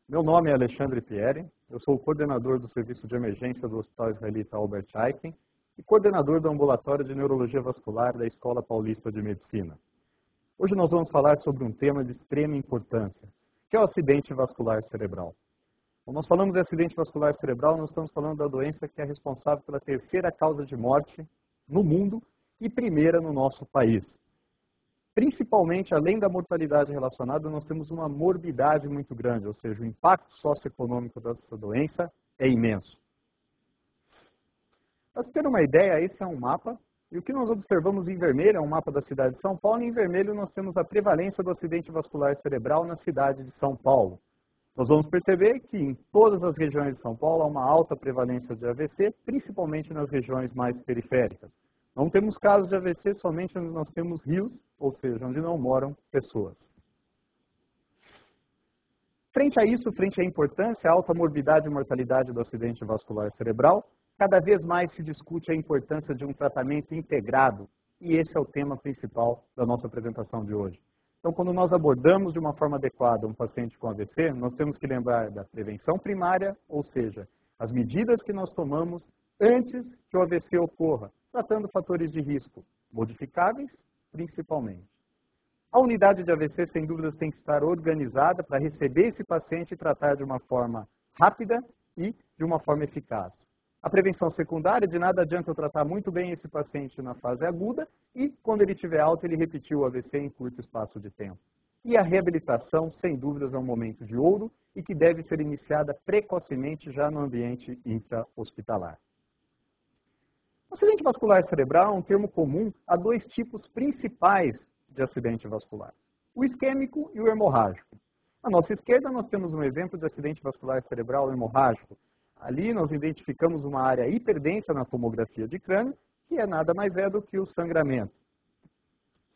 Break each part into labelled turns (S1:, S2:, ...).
S1: Meu nome é Alexandre Pieri, eu sou o coordenador do Serviço de Emergência do Hospital Israelita Albert Einstein e coordenador do Ambulatório de Neurologia Vascular da Escola Paulista de Medicina. Hoje nós vamos falar sobre um tema de extrema importância, que é o acidente vascular cerebral. Quando nós falamos de acidente vascular cerebral, nós estamos falando da doença que é responsável pela terceira causa de morte no mundo e primeira no nosso país. Principalmente, além da mortalidade relacionada, nós temos uma morbidade muito grande, ou seja, o impacto socioeconômico dessa doença é imenso. Para você ter uma ideia, esse é um mapa, e o que nós observamos em vermelho é um mapa da cidade de São Paulo, e em vermelho nós temos a prevalência do acidente vascular cerebral na cidade de São Paulo. Nós vamos perceber que em todas as regiões de São Paulo há uma alta prevalência de AVC, principalmente nas regiões mais periféricas. Não temos casos de AVC somente onde nós temos rios, ou seja, onde não moram pessoas. Frente a isso, frente à importância, a alta morbidade e mortalidade do acidente vascular cerebral, cada vez mais se discute a importância de um tratamento integrado, e esse é o tema principal da nossa apresentação de hoje. Então, quando nós abordamos de uma forma adequada um paciente com AVC, nós temos que lembrar da prevenção primária, ou seja, as medidas que nós tomamos antes que o AVC ocorra, tratando fatores de risco, modificáveis principalmente. A unidade de AVC, sem dúvidas, tem que estar organizada para receber esse paciente e tratar de uma forma rápida e de uma forma eficaz. A prevenção secundária, de nada adianta eu tratar muito bem esse paciente na fase aguda e, quando ele tiver alta, ele repetir o AVC em curto espaço de tempo. E a reabilitação, sem dúvidas, é um momento de ouro e que deve ser iniciada precocemente já no ambiente intra-hospitalar. O acidente vascular cerebral é um termo comum a dois tipos principais de acidente vascular, o isquêmico e o hemorrágico. À nossa esquerda, nós temos um exemplo de acidente vascular cerebral hemorrágico. Ali nós identificamos uma área hiperdensa na tomografia de crânio, que é nada mais do que o sangramento.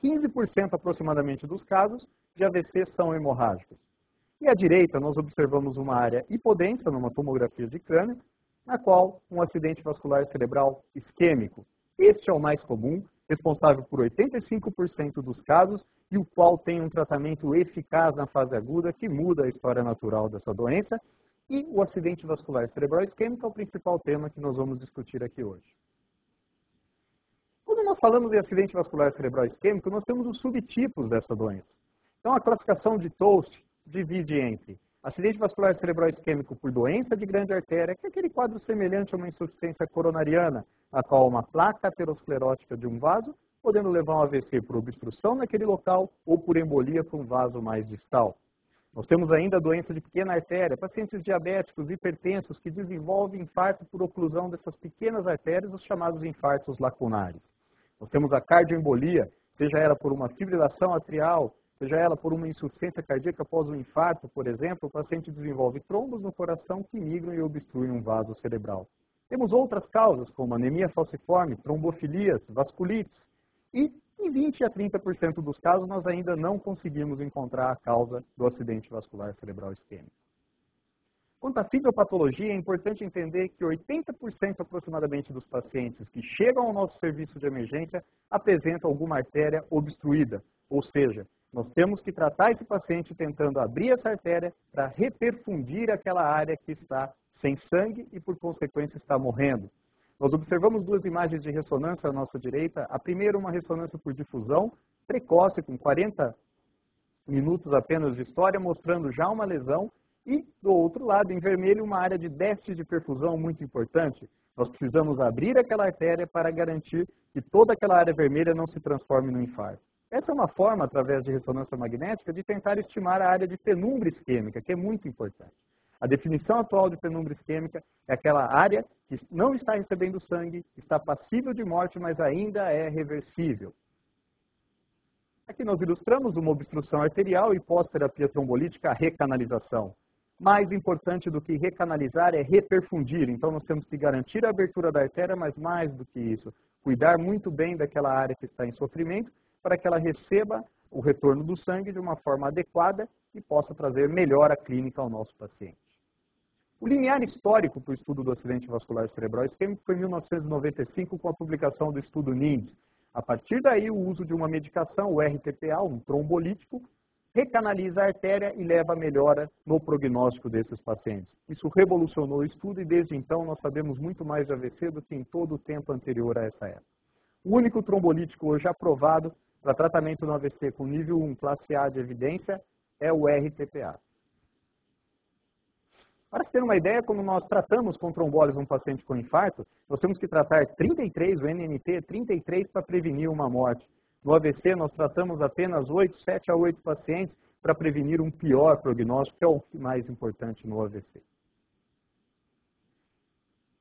S1: 15% aproximadamente dos casos de AVC são hemorrágicos. E à direita, nós observamos uma área hipodensa numa tomografia de crânio, na qual um acidente vascular cerebral isquêmico. Este é o mais comum, responsável por 85% dos casos e o qual tem um tratamento eficaz na fase aguda que muda a história natural dessa doença. E o acidente vascular cerebral isquêmico é o principal tema que nós vamos discutir aqui hoje. Quando nós falamos em acidente vascular cerebral isquêmico, nós temos os subtipos dessa doença. Então, a classificação de Toast divide entre acidente vascular cerebral isquêmico por doença de grande artéria, que é aquele quadro semelhante a uma insuficiência coronariana, na qual uma placa aterosclerótica de um vaso, podendo levar um AVC por obstrução naquele local ou por embolia para um vaso mais distal. Nós temos ainda a doença de pequena artéria, pacientes diabéticos, hipertensos, que desenvolvem infarto por oclusão dessas pequenas artérias, os chamados infartos lacunares. Nós temos a cardioembolia, seja ela por uma fibrilação atrial, seja ela por uma insuficiência cardíaca após um infarto, por exemplo, o paciente desenvolve trombos no coração que migram e obstruem um vaso cerebral. Temos outras causas, como anemia falciforme, trombofilias, vasculites. E em 20 a 30% dos casos, nós ainda não conseguimos encontrar a causa do acidente vascular cerebral isquêmico. Quanto à fisiopatologia, é importante entender que 80% aproximadamente dos pacientes que chegam ao nosso serviço de emergência apresentam alguma artéria obstruída, ou seja, nós temos que tratar esse paciente tentando abrir essa artéria para reperfundir aquela área que está sem sangue e, por consequência, está morrendo. Nós observamos duas imagens de ressonância à nossa direita. A primeira, uma ressonância por difusão precoce, com 40 minutos apenas de história, mostrando já uma lesão. E, do outro lado, em vermelho, uma área de déficit de perfusão muito importante. Nós precisamos abrir aquela artéria para garantir que toda aquela área vermelha não se transforme no infarto. Essa é uma forma, através de ressonância magnética, de tentar estimar a área de penumbra isquêmica, que é muito importante. A definição atual de penumbra isquêmica é aquela área que não está recebendo sangue, está passível de morte, mas ainda é reversível. Aqui nós ilustramos uma obstrução arterial e pós-terapia trombolítica, a recanalização. Mais importante do que recanalizar é reperfundir. Então nós temos que garantir a abertura da artéria, mas mais do que isso, cuidar muito bem daquela área que está em sofrimento, para que ela receba o retorno do sangue de uma forma adequada e possa trazer melhora clínica ao nosso paciente. O limiar histórico para o estudo do acidente vascular cerebral isquêmico foi em 1995, com a publicação do estudo NINDS. A partir daí, o uso de uma medicação, o RTPA, um trombolítico, recanaliza a artéria e leva a melhora no prognóstico desses pacientes. Isso revolucionou o estudo e desde então nós sabemos muito mais de AVC do que em todo o tempo anterior a essa época. O único trombolítico hoje aprovado para tratamento no AVC com nível 1, classe A de evidência, é o RTPA. Para se ter uma ideia, quando nós tratamos com trombólise um paciente com infarto, nós temos que tratar 33, o NNT é 33 para prevenir uma morte. No AVC, nós tratamos apenas 7 a 8 pacientes para prevenir um pior prognóstico, que é o mais importante no AVC.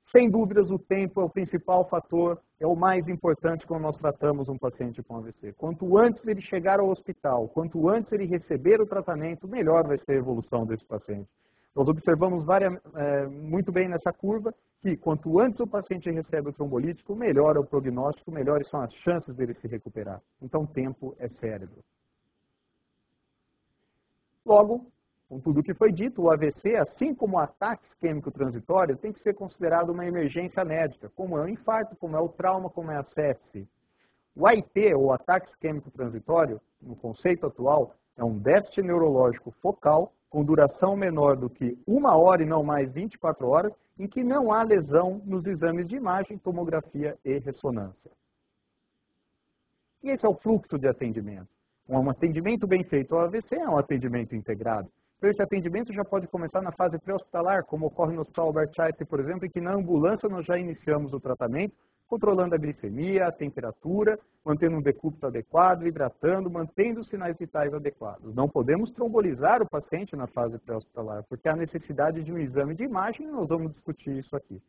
S1: Sem dúvidas, o tempo é o principal fator, é o mais importante quando nós tratamos um paciente com AVC. Quanto antes ele chegar ao hospital, quanto antes ele receber o tratamento, melhor vai ser a evolução desse paciente. Nós observamos muito bem nessa curva que quanto antes o paciente recebe o trombolítico, melhor é o prognóstico, melhores são as chances dele se recuperar. Então, tempo é cérebro. Logo, com tudo o que foi dito, o AVC, assim como o ataque isquêmico transitório, tem que ser considerado uma emergência médica, como é o infarto, como é o trauma, como é a sepse. O AIT, ou ataque isquêmico transitório, no conceito atual, é um déficit neurológico focal com duração menor do que 1 hora e não mais 24 horas, em que não há lesão nos exames de imagem, tomografia e ressonância. E esse é o fluxo de atendimento. Um atendimento bem feito ao AVC é um atendimento integrado. Então, esse atendimento já pode começar na fase pré-hospitalar, como ocorre no Hospital Albert Einstein, por exemplo, em que na ambulância nós já iniciamos o tratamento, controlando a glicemia, a temperatura, mantendo um decúbito adequado, hidratando, mantendo os sinais vitais adequados. Não podemos trombolizar o paciente na fase pré-hospitalar, porque há necessidade de um exame de imagem e nós vamos discutir isso aqui.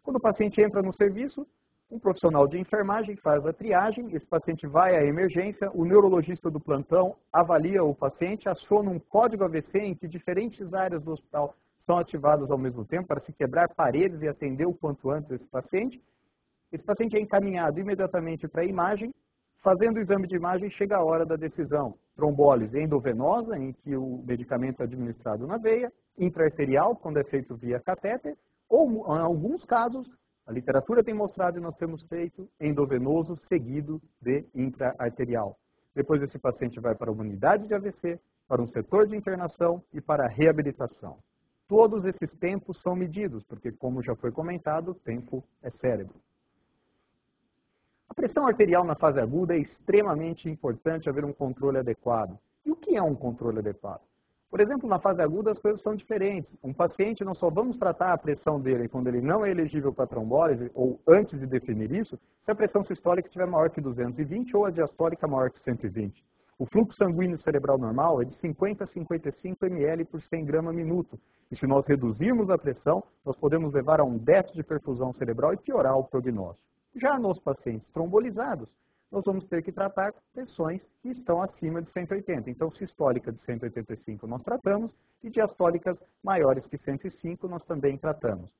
S1: Quando o paciente entra no serviço, um profissional de enfermagem faz a triagem, esse paciente vai à emergência, o neurologista do plantão avalia o paciente, aciona um código AVC em que diferentes áreas do hospital são ativadas ao mesmo tempo para se quebrar paredes e atender o quanto antes esse paciente. Esse paciente é encaminhado imediatamente para a imagem, fazendo o exame de imagem chega a hora da decisão. Trombólise endovenosa, em que o medicamento é administrado na veia, intraarterial, quando é feito via catéter, ou, em alguns casos, a literatura tem mostrado e nós temos feito endovenoso seguido de intraarterial. Depois esse paciente vai para uma unidade de AVC, para um setor de internação e para a reabilitação. Todos esses tempos são medidos, porque, como já foi comentado, o tempo é cérebro. A pressão arterial na fase aguda é extremamente importante haver um controle adequado. E o que é um controle adequado? Por exemplo, na fase aguda as coisas são diferentes. Um paciente, nós só vamos tratar a pressão dele quando ele não é elegível para trombólise, ou antes de definir isso, se a pressão sistólica estiver maior que 220 ou a diastólica maior que 120. O fluxo sanguíneo cerebral normal é de 50 a 55 ml por 100 gramas minuto. E se nós reduzirmos a pressão, nós podemos levar a um déficit de perfusão cerebral e piorar o prognóstico. Já nos pacientes trombolizados, nós vamos ter que tratar pressões que estão acima de 180. Então, sistólica de 185 nós tratamos e diastólicas maiores que 105 nós também tratamos.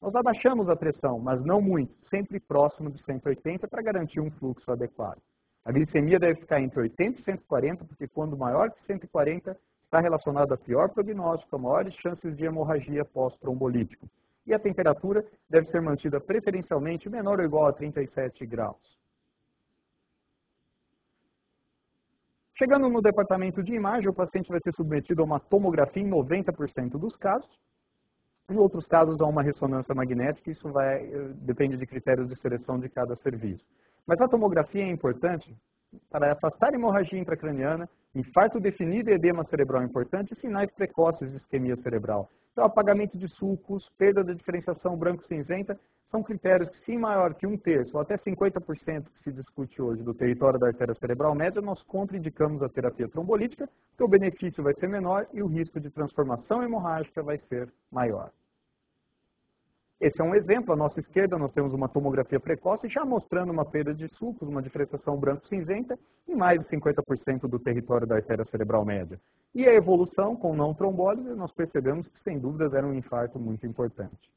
S1: Nós abaixamos a pressão, mas não muito, sempre próximo de 180 para garantir um fluxo adequado. A glicemia deve ficar entre 80 e 140, porque quando maior que 140 está relacionado a pior prognóstico, a maiores chances de hemorragia pós-trombolítico. E a temperatura deve ser mantida preferencialmente menor ou igual a 37 graus. Chegando no departamento de imagem, o paciente vai ser submetido a uma tomografia em 90% dos casos. Em outros casos, a uma ressonância magnética, isso depende de critérios de seleção de cada serviço. Mas a tomografia é importante para afastar hemorragia intracraniana, infarto definido e edema cerebral importante e sinais precoces de isquemia cerebral. Então, apagamento de sulcos, perda da diferenciação branco-cinzenta, são critérios que, se maior que 1/3 ou até 50% que se discute hoje do território da artéria cerebral média, nós contraindicamos a terapia trombolítica, porque o benefício vai ser menor e o risco de transformação hemorrágica vai ser maior. Esse é um exemplo. À nossa esquerda, nós temos uma tomografia precoce já mostrando uma perda de sulcos, uma diferenciação branco-cinzenta em mais de 50% do território da artéria cerebral média. E a evolução com não trombólise, nós percebemos que, sem dúvidas, era um infarto muito importante.